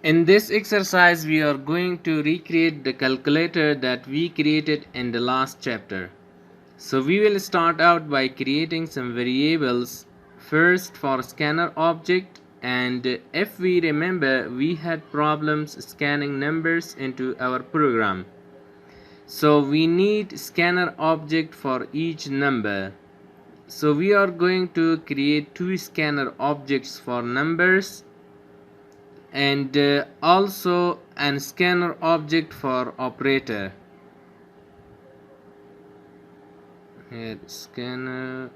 In this exercise, we are going to recreate the calculator that we created in the last chapter. So we will start out by creating some variables first for scanner object, and if we remember, we had problems scanning numbers into our program. So we need scanner object for each number. So we are going to create two scanner objects for numbers, and also an scanner object for operator. Here scanner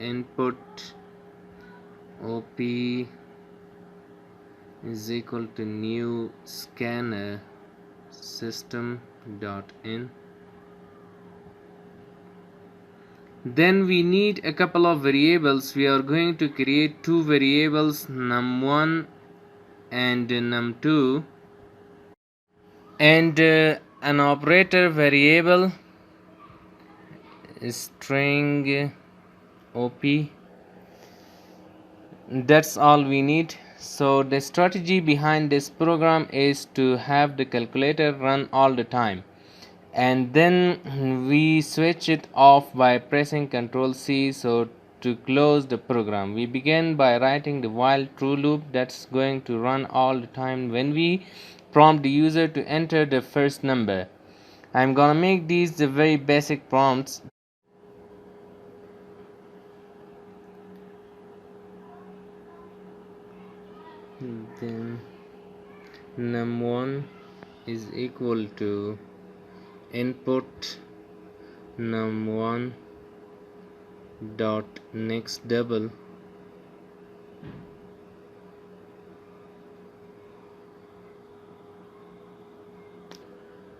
input op is equal to new scanner system.in. Then we need a couple of variables. We are going to create two variables, num1 and num2, and an operator variable string op. That's all we need. So the strategy behind this program is to have the calculator run all the time, and then we switch it off by pressing Ctrl C. So to close the program, we begin by writing the while true loop that's going to run all the time when we prompt the user to enter the first number. I'm gonna make these the very basic prompts. Then num1 is equal to input num1 dot next double,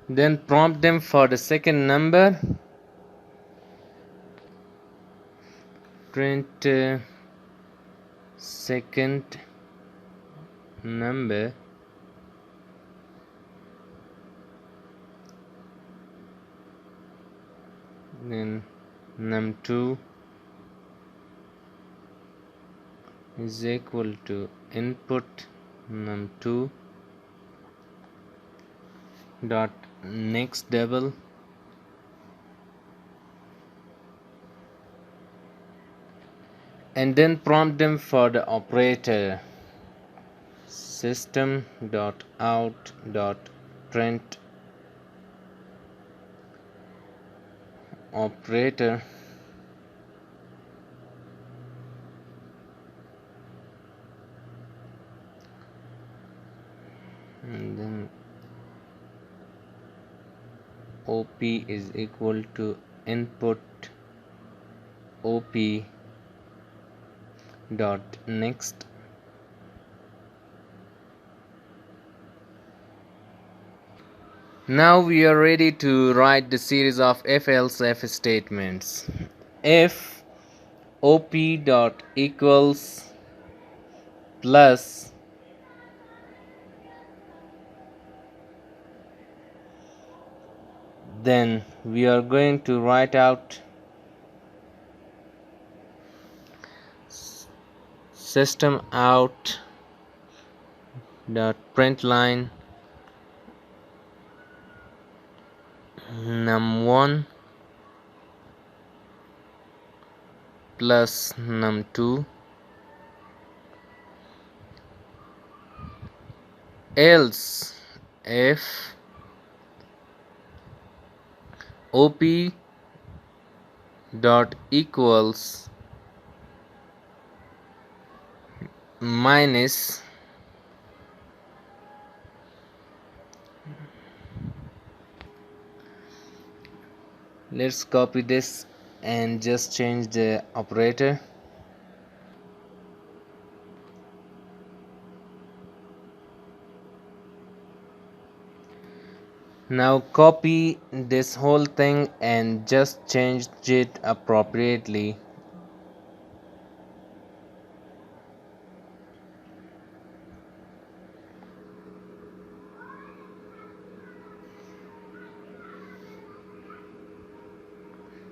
then prompt them for the second number, print second number, then num2 is equal to input num2 dot next double, and then prompt them for the operator system dot out dot print operator, and then op is equal to input op dot next. Now we are ready to write the series of if-else-if statements. If op dot equals plus then we are going to write out system out dot println num1 plus num2, else if op dot equals minus let's copy this and just change the operator. Now copy this whole thing and just change it appropriately.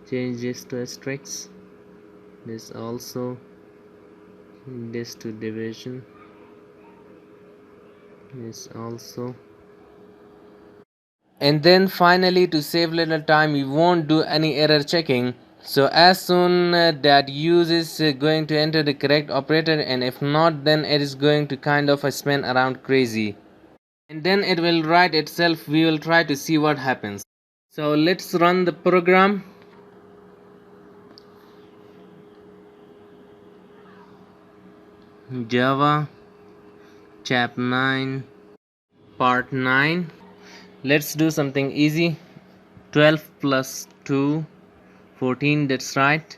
Change this to asterisk, this also, this to division, This also. And then finally, to save little time, we won't do any error checking. So as soon that use is going to enter the correct operator, and if not, then it is going to kind of spin around crazy, and then it will write itself. We will try to see what happens. So let's run the program. Java chap 9 part 9. Let's do something easy. 12 plus 2 14, that's right.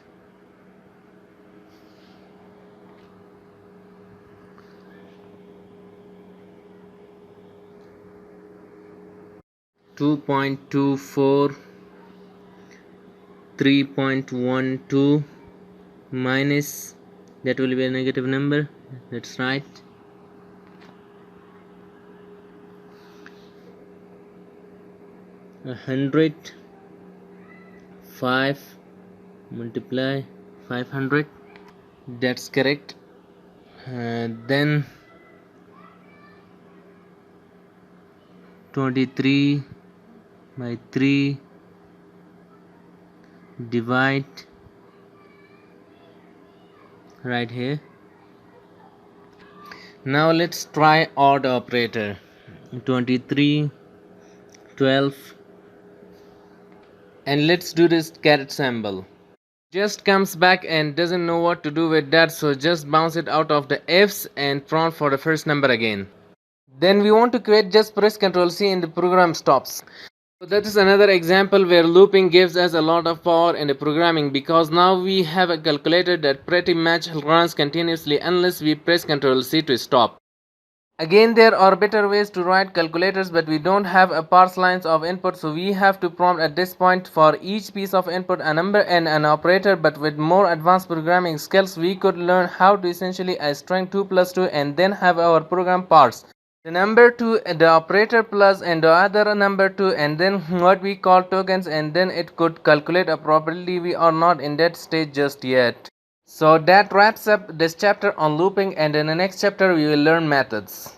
Two 2.24 3.12 minus, that will be a negative number, that's right. 100 5 multiply 500, that's correct. Then 23 by 3 divide right here. Now let's try odd operator. 23 12, and let's do this caret symbol. Just comes back and doesn't know what to do with that, so just bounce it out of the F's and prompt for the first number again. Then we want to quit, just press Ctrl C and the program stops. So that is another example where looping gives us a lot of power in the programming, because now we have a calculator that pretty much runs continuously unless we press Ctrl C to stop. Again, there are better ways to write calculators, but we don't have a parse lines of input, so we have to prompt at this point for each piece of input a number and an operator. But with more advanced programming skills, we could learn how to essentially a string 2 plus 2 and then have our program parse the number 2, the operator plus, and the other number 2, and then what we call tokens, and then it could calculate a probability. We are not in that stage just yet. So that wraps up this chapter on looping, and in the next chapter we will learn methods.